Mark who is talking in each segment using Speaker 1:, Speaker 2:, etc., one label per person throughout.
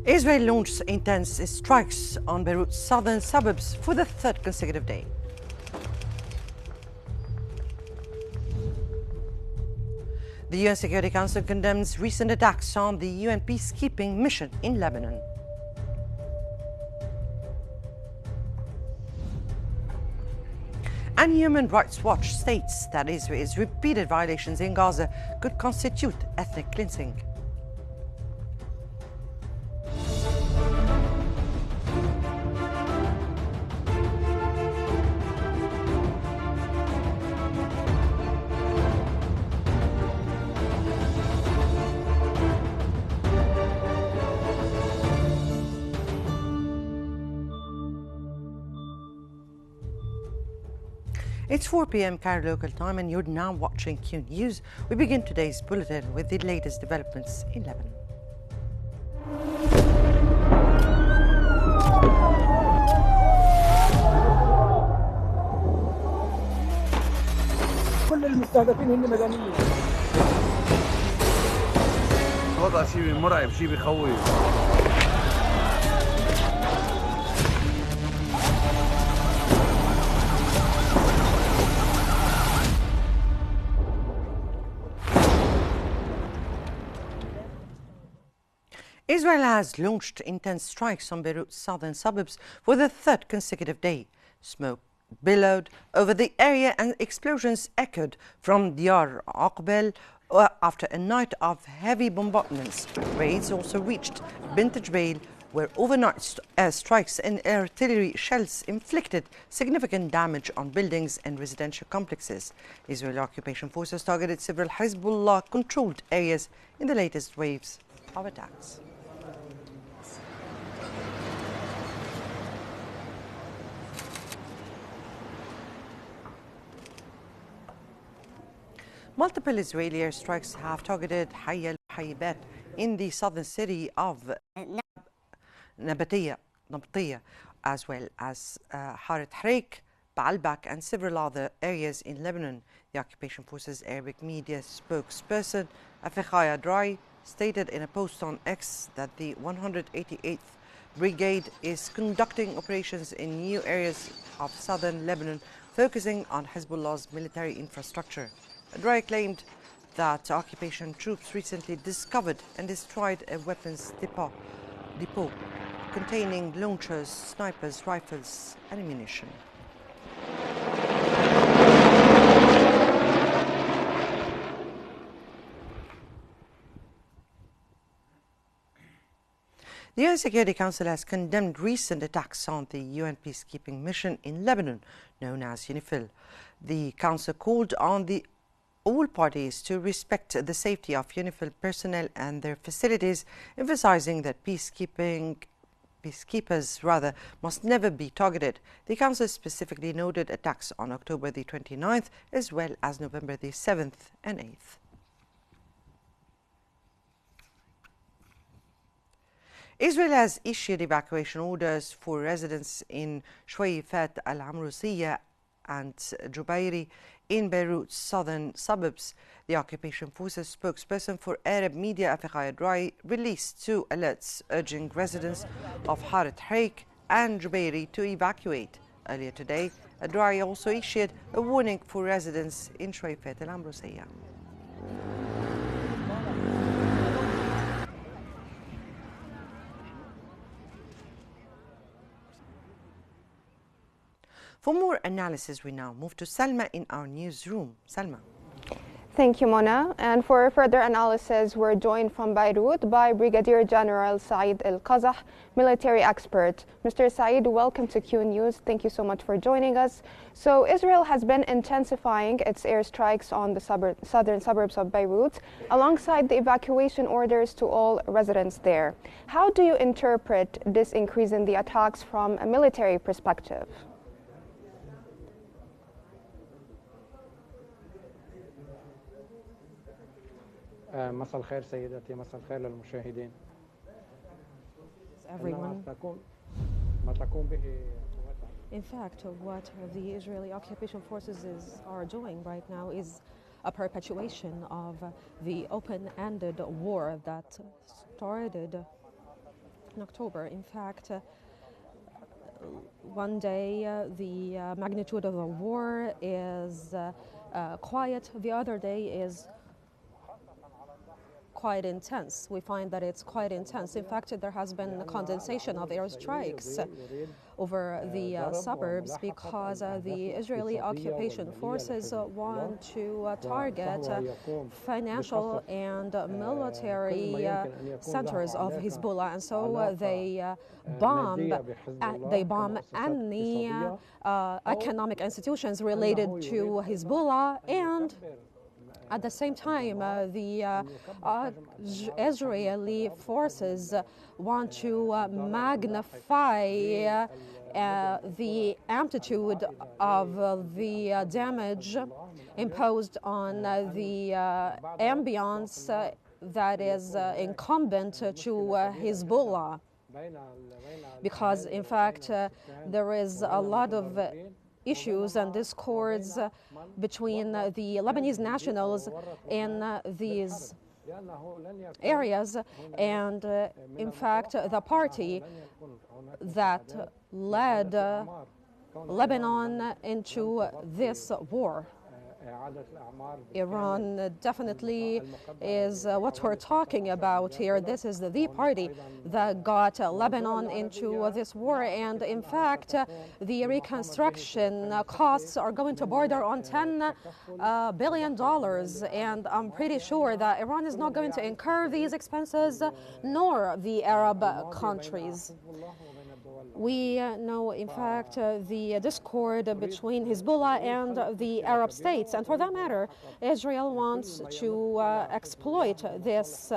Speaker 1: Israel launched intense strikes on Beirut's southern suburbs for the third consecutive day. The UN Security Council condemns recent attacks on the UN peacekeeping mission in Lebanon. And Human Rights Watch states that Israel's repeated violations in Gaza could constitute ethnic cleansing. It's 4 p.m. Cairo local time, and you're now watching Qnews. We begin today's bulletin with the latest developments in Lebanon.
Speaker 2: كل المستهدفين هن مدنيين.
Speaker 3: الوضع شيء مرعب، شيء بخوف.
Speaker 1: Israel has launched intense strikes on Beirut's southern suburbs for the third consecutive day. Smoke billowed over the area and explosions echoed from Diyar Aqbel after a night of heavy bombardments. Raids also reached Bint Jbeil, where overnight strikes and artillery shells inflicted significant damage on buildings and residential complexes. Israeli occupation forces targeted several Hezbollah-controlled areas in the latest waves of attacks. Multiple Israeli airstrikes have targeted Hayy al-Haybat in the southern city of Nabatiya, as well as Haret Hareik, Baalbek, and several other areas in Lebanon. The occupation forces Arabic media spokesperson Afikhaya Drai stated in a post on X that the 188th Brigade is conducting operations in new areas of southern Lebanon, focusing on Hezbollah's military infrastructure. Drai claimed that occupation troops recently discovered and destroyed a weapons depot containing launchers, snipers, rifles, and ammunition. The UN Security Council has condemned recent attacks on the UN peacekeeping mission in Lebanon, known as UNIFIL. The Council called on all parties to respect the safety of UNIFIL personnel and their facilities, emphasizing that peacekeepers must never be targeted. The Council specifically noted attacks on October the 29th as well as November the 7th and 8th. Israel has issued evacuation orders for residents in Shwayfat al-Amrusiyya and Jubairi in Beirut's southern suburbs. The occupation forces spokesperson for Arab media Afikhaya Drai released 2 alerts urging residents of Haret Hareik and Jubairi to evacuate. Earlier today, Drai also issued a warning for residents in Shwayfat al-Amrusiyya. For more analysis, we now move to Salma in our newsroom. Salma.
Speaker 4: Thank you, Mona. And for further analysis, we're joined from Beirut by Brigadier General Saeed Al-Qazah, military expert. Mr. Saeed, welcome to Qnews. Thank you so much for joining us. So Israel has been intensifying its airstrikes on the southern suburbs of Beirut, alongside the evacuation orders to all residents there. How do you interpret this increase in the attacks from a military perspective?
Speaker 2: مساء الخير سيداتي، مساء الخير للمشاهدين.
Speaker 5: In fact, what the Israeli occupation forces are doing right now is a perpetuation of the open-ended war that started in October. In fact, one day the magnitude of the war is quiet, the other day is quite intense. We find that it's quite intense. In fact, there has been a condensation of airstrikes over the suburbs because the Israeli occupation forces want to target financial and military centers of Hezbollah, and so they bomb any economic institutions related to Hezbollah, and at the same time, the Israeli forces want to magnify the amplitude of the damage imposed on the ambience that is incumbent to Hezbollah. Because, in fact, there is a lot of issues and discords between the Lebanese nationals in these areas, and in fact the party that led Lebanon into this war, Iran, definitely is what we're talking about here. This is the party that got Lebanon into this war, and in fact the reconstruction costs are going to border on $10 billion, and I'm pretty sure that Iran is not going to incur these expenses, nor the Arab countries. We know, in fact, the discord between Hezbollah and the Arab states. And for that matter, Israel wants to exploit this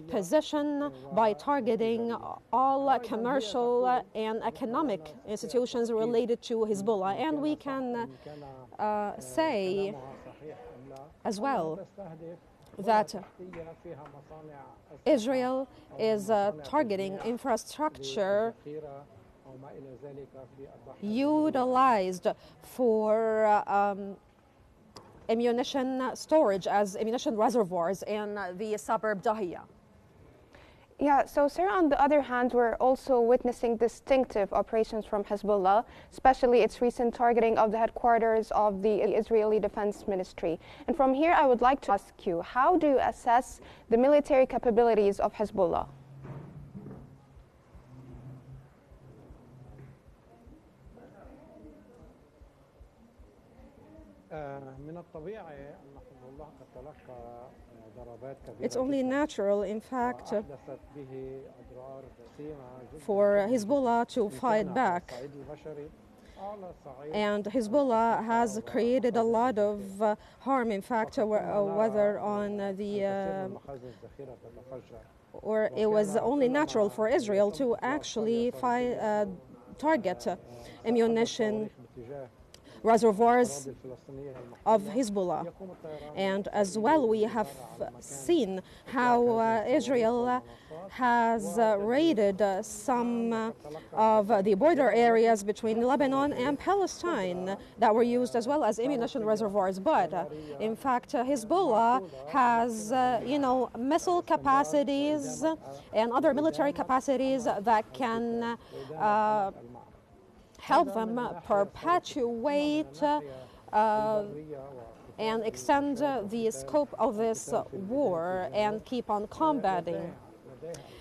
Speaker 5: position by targeting all commercial and economic institutions related to Hezbollah. And we can say as well that Israel is targeting infrastructure utilized for ammunition storage as ammunition reservoirs in the suburb Dahiya.
Speaker 4: Yeah, so sir, on the other hand, we're also witnessing distinctive operations from Hezbollah, especially its recent targeting of the headquarters of the Israeli Defense Ministry. And from here, I would like to ask you, how do you assess the military capabilities of Hezbollah?
Speaker 5: It's only natural, in fact, for Hezbollah to fight back. And Hezbollah has created a lot of harm, in fact, whether on the or it was only natural for Israel to actually target ammunition reservoirs of Hezbollah. And as well, we have seen how Israel has raided some of the border areas between Lebanon and Palestine that were used as well as ammunition reservoirs. But in fact, Hezbollah has, missile capacities and other military capacities that can help them perpetuate and extend the scope of this war and keep on combating.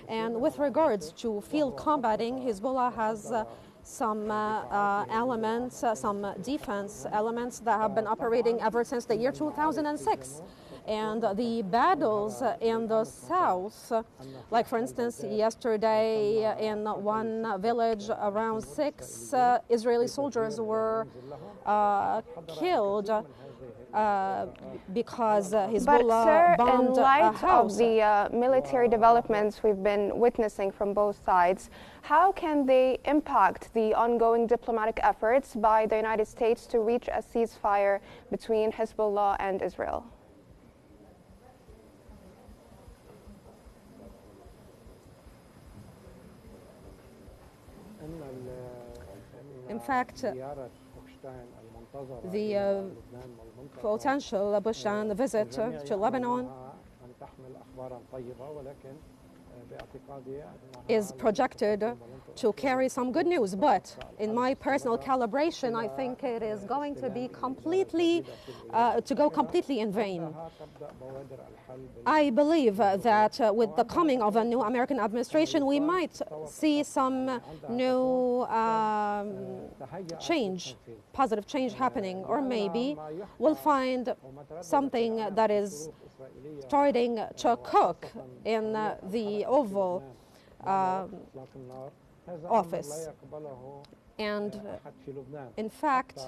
Speaker 5: And with regards to field combating, Hezbollah has some elements, some defense elements that have been operating ever since the year 2006. And the battles in the south, like for instance, yesterday in one village, around 6 Israeli soldiers were killed because Hezbollah bombed a house.
Speaker 4: But sir, in light of the military developments we've been witnessing from both sides, how can they impact the ongoing diplomatic efforts by the United States to reach a ceasefire between Hezbollah and Israel?
Speaker 5: In fact, the potential Bulletin visit to Lebanon is projected to carry some good news, but in my personal calibration, I think it is going to be completely in vain. I believe that with the coming of a new American administration, we might see some new change, positive change happening, or maybe we'll find something that is starting to cook in the Oval Office. And in fact,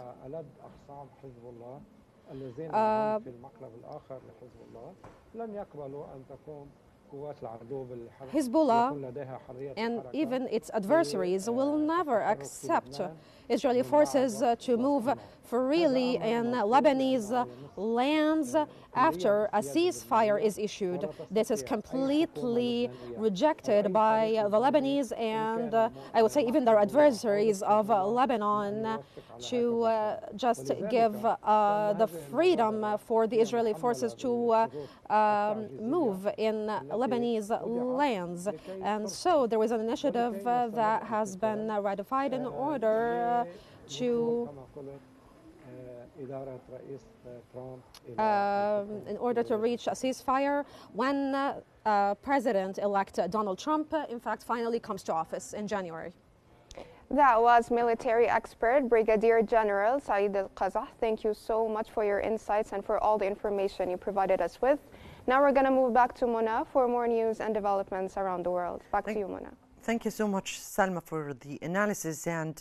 Speaker 5: Hezbollah and even its adversaries will never accept Israeli forces to move freely in Lebanese lands after a ceasefire is issued. This is completely rejected by the Lebanese and I would say even their adversaries of Lebanon to just give the freedom for the Israeli forces to move in Lebanese lands. And so there was an initiative that has been ratified in order to reach a ceasefire when President-elect Donald Trump, in fact, finally comes to office in January.
Speaker 4: That was military expert Brigadier General Saeed Al-Qazah. Thank you so much for your insights and for all the information you provided us with. Now we're going to move back to Mona for more news and developments around the world. Back to you, Mona.
Speaker 1: Thank you so much, Salma, for the analysis. And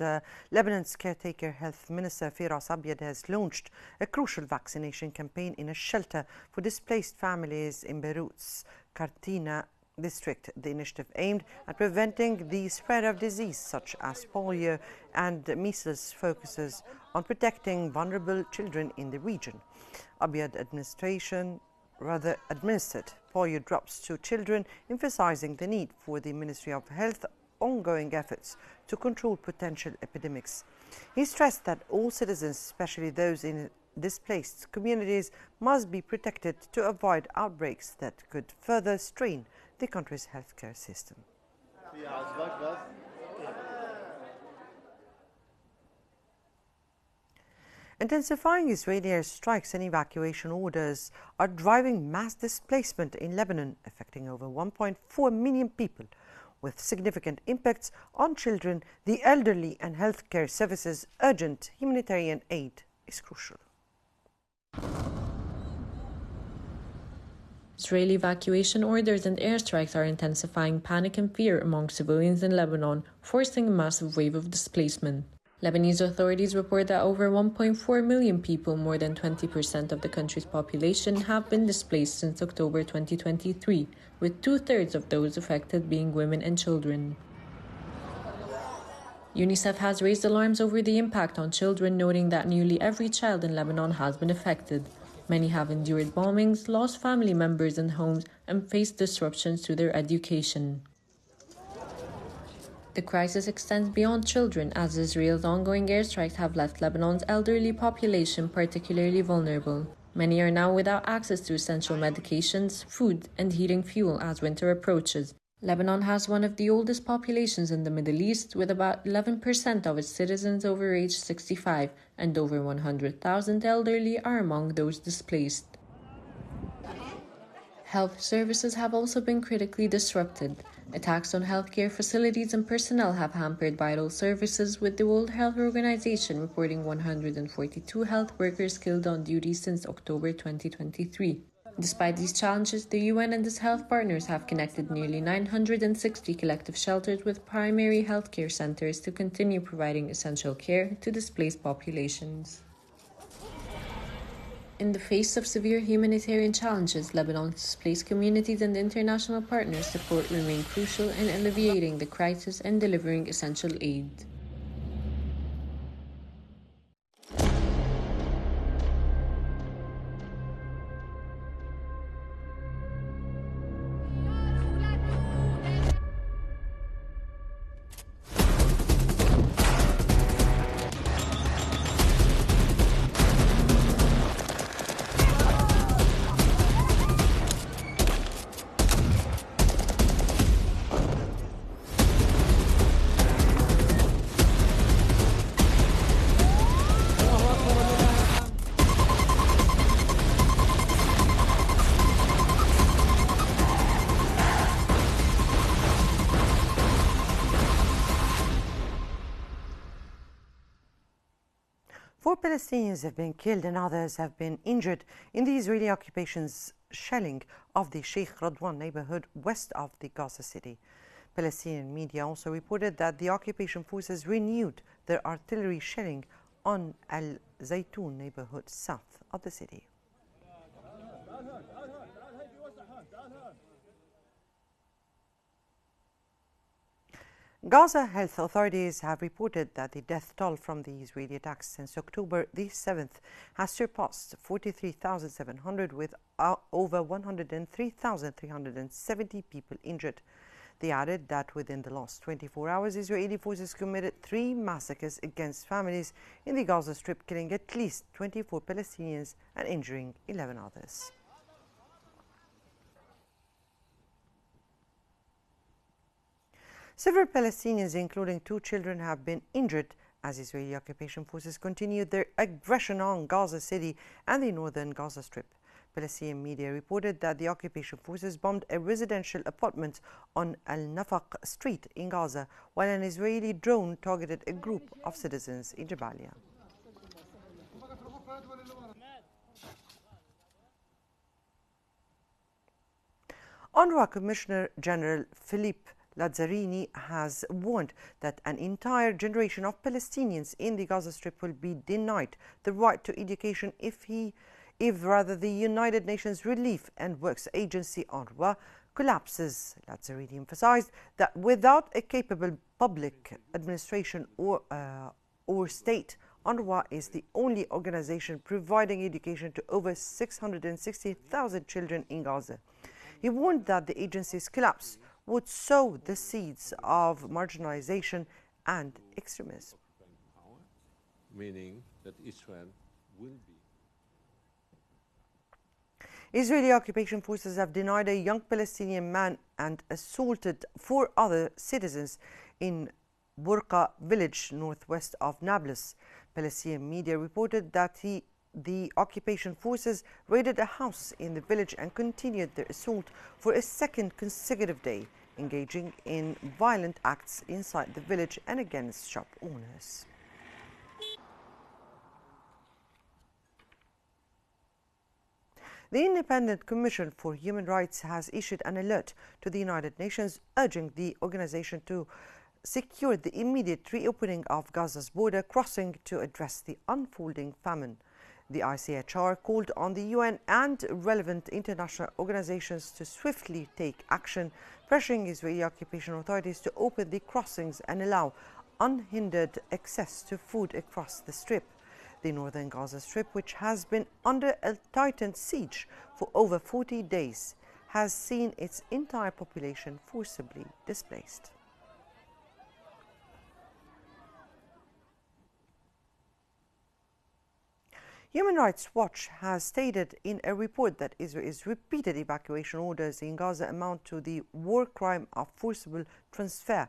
Speaker 1: Lebanon's caretaker health minister, Firas Abiad, has launched a crucial vaccination campaign in a shelter for displaced families in Beirut's Kartina district. The initiative aimed at preventing the spread of disease such as polio and measles focuses on protecting vulnerable children in the region. Abiad administered polio drops to children, emphasizing the need for the Ministry of Health ongoing efforts to control potential epidemics. He stressed that all citizens, especially those in displaced communities, must be protected to avoid outbreaks that could further strain the country's healthcare system. Intensifying Israeli airstrikes and evacuation orders are driving mass displacement in Lebanon, affecting over 1.4 million people. With significant impacts on children, the elderly and healthcare services, urgent humanitarian aid is crucial.
Speaker 6: Israeli evacuation orders and airstrikes are intensifying panic and fear among civilians in Lebanon, forcing a massive wave of displacement. Lebanese authorities report that over 1.4 million people, more than 20% of the country's population, have been displaced since October 2023, with two-thirds of those affected being women and children. UNICEF has raised alarms over the impact on children, noting that nearly every child in Lebanon has been affected. Many have endured bombings, lost family members and homes, and faced disruptions to their education. The crisis extends beyond children, as Israel's ongoing airstrikes have left Lebanon's elderly population particularly vulnerable. Many are now without access to essential medications, food, and heating fuel as winter approaches. Lebanon has one of the oldest populations in the Middle East, with about 11% of its citizens over age 65, and over 100,000 elderly are among those displaced. Health services have also been critically disrupted. Attacks on healthcare facilities and personnel have hampered vital services, with the World Health Organization reporting 142 health workers killed on duty since October 2023. Despite these challenges, the UN and its health partners have connected nearly 960 collective shelters with primary healthcare centers to continue providing essential care to displaced populations. In the face of severe humanitarian challenges, Lebanon's displaced communities and international partners' support remain crucial in alleviating the crisis and delivering essential aid.
Speaker 1: Palestinians have been killed and others have been injured in the Israeli occupation's shelling of the Sheikh Radwan neighborhood west of the Gaza city. Palestinian media also reported that the occupation forces renewed their artillery shelling on Al Zaytun neighborhood south of the city. Gaza health authorities have reported that the death toll from the Israeli attacks since October the 7th has surpassed 43,700, with over 103,370 people injured. They added that within the last 24 hours, Israeli forces committed 3 massacres against families in the Gaza Strip, killing at least 24 Palestinians and injuring 11 others. Several Palestinians, including 2 children, have been injured as Israeli occupation forces continued their aggression on Gaza City and the northern Gaza Strip. Palestinian media reported that the occupation forces bombed a residential apartment on Al-Nafaq Street in Gaza, while an Israeli drone targeted a group of citizens in Jabalia. UNRWA Commissioner General Philippe Lazzarini has warned that an entire generation of Palestinians in the Gaza Strip will be denied the right to education if the United Nations Relief and Works Agency UNRWA collapses. Lazzarini emphasized that without a capable public administration or state, UNRWA is the only organization providing education to over 660,000 children in Gaza. He warned that the agency's collapse would sow the seeds of marginalization and extremism.
Speaker 7: Meaning that Israel will be.
Speaker 1: Israeli occupation forces have denied a young Palestinian man and assaulted 4 other citizens in Burqa village northwest of Nablus. Palestinian media reported that the occupation forces raided a house in the village and continued their assault for a second consecutive day, engaging in violent acts inside the village and against shop owners. The Independent Commission for Human Rights has issued an alert to the United Nations urging the organization to secure the immediate reopening of Gaza's border crossing to address the unfolding famine. The ICHR called on the UN and relevant international organizations to swiftly take action, pressuring Israeli occupation authorities to open the crossings and allow unhindered access to food across the Strip. The northern Gaza Strip, which has been under a tightened siege for over 40 days, has seen its entire population forcibly displaced. Human Rights Watch has stated in a report that Israel's repeated evacuation orders in Gaza amount to the war crime of forcible transfer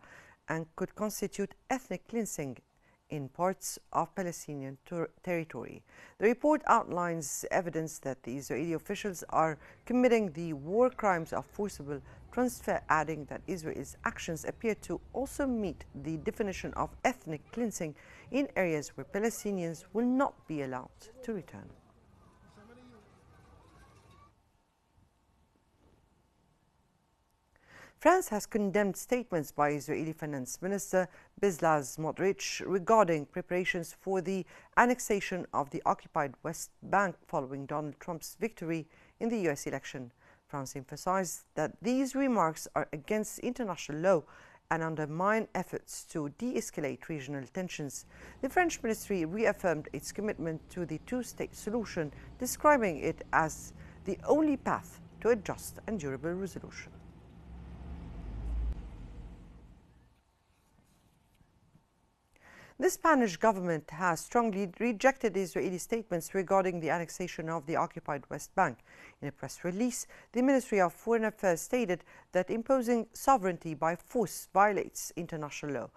Speaker 1: and could constitute ethnic cleansing in parts of Palestinian territory. The report outlines evidence that the Israeli officials are committing the war crimes of forcible transfer, adding that Israel's actions appear to also meet the definition of ethnic cleansing in areas where Palestinians will not be allowed to return. France has condemned statements by Israeli Finance Minister Bezalel Smotrich regarding preparations for the annexation of the occupied West Bank following Donald Trump's victory in the US election. France emphasized that these remarks are against international law and undermine efforts to de-escalate regional tensions. The French ministry reaffirmed its commitment to the two-state solution, describing it as the only path to a just and durable resolution. The Spanish government has strongly rejected Israeli statements regarding the annexation of the occupied West Bank. In a press release, the Ministry of Foreign Affairs stated that imposing sovereignty by force violates international law.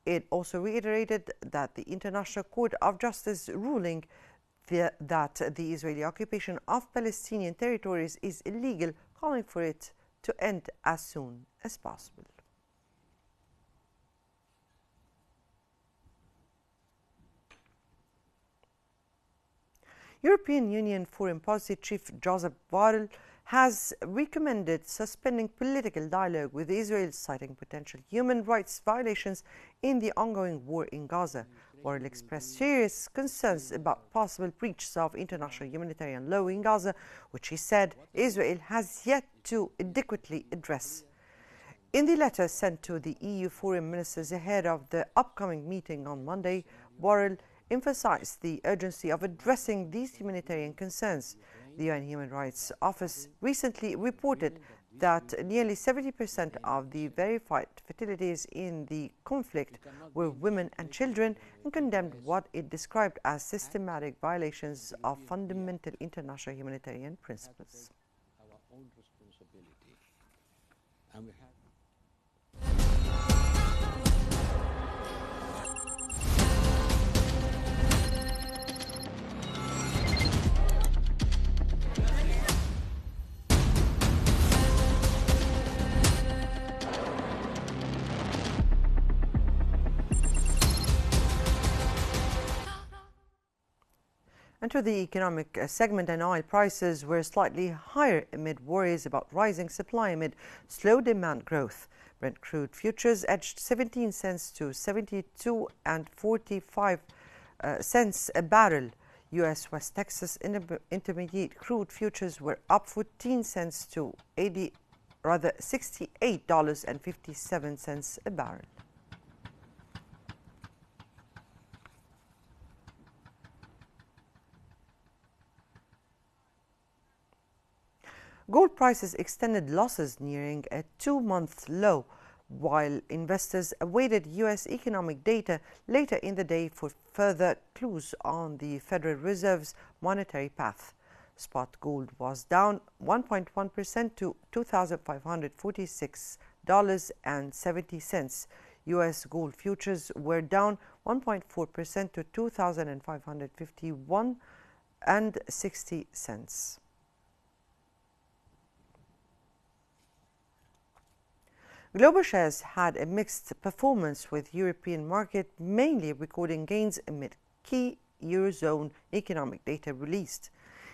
Speaker 1: It also reiterated that the International Court of Justice ruling that the Israeli occupation of Palestinian territories is illegal, calling for it to end as soon as possible. European Union Foreign Policy Chief Josep Borrell has recommended suspending political dialogue with Israel, citing potential human rights violations in the ongoing war in Gaza. Borrell expressed serious concerns about possible breaches of international humanitarian law in Gaza, which he said Israel has yet to adequately address. In the letter sent to the EU foreign ministers ahead of the upcoming meeting on Monday, Borrell emphasized the urgency of addressing these humanitarian concerns. The UN Human Rights Office recently reported that nearly 70% of the verified fatalities in the conflict were women and children, and condemned what it described as systematic violations of fundamental international humanitarian principles.
Speaker 7: Our own responsibility. And we have
Speaker 1: And to the economic segment, and oil prices were slightly higher amid worries about rising supply amid slow demand growth. Brent crude futures edged 17 cents to 72 and 45 cents a barrel. U.S. West Texas intermediate crude futures were up 14 cents to $68.57 a barrel. Gold prices extended losses nearing a 2-month low, while investors awaited U.S. economic data later in the day for further clues on the Federal Reserve's monetary path. Spot gold was down 1.1% to $2,546.70. U.S. gold futures were down 1.4% to $2,551.60. Global shares had a mixed performance, with European market mainly recording gains amid key Eurozone economic data released.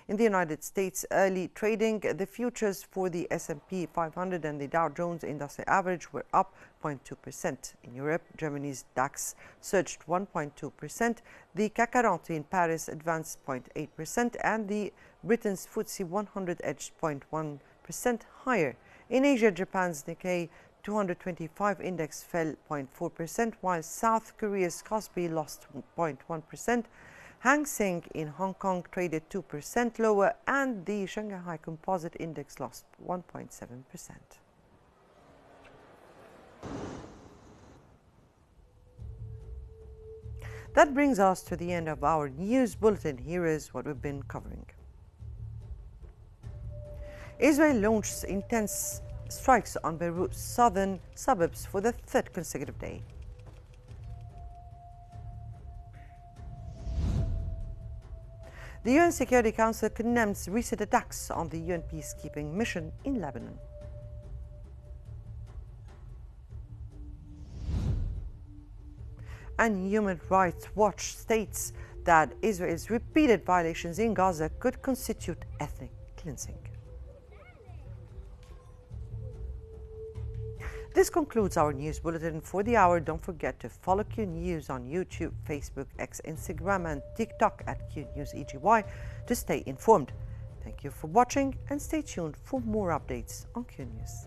Speaker 1: In the United States, early trading, the futures for the S&P 500 and the Dow Jones Industrial Average were up 0.2%. In Europe, Germany's DAX surged 1.2%, the CAC 40 in Paris advanced 0.8%, and the Britain's FTSE 100 edged 0.1% higher. In Asia, Japan's Nikkei 225 index fell 0.4%, while South Korea's Kospi lost 0.1%. Hang Seng in Hong Kong traded 2% lower, and the Shanghai Composite Index lost 1.7%. That brings us to the end of our news bulletin. Here is what we've been covering. Israel launched intense strikes on Beirut's southern suburbs for the 3rd consecutive day. The UN Security Council condemns recent attacks on the UN peacekeeping mission in Lebanon. And Human Rights Watch states that Israel's repeated violations in Gaza could constitute ethnic cleansing. This concludes our news bulletin for the hour. Don't forget to follow Qnews on YouTube, Facebook, X, Instagram, and TikTok at Qnews EGY to stay informed. Thank you for watching, and stay tuned for more updates on Qnews.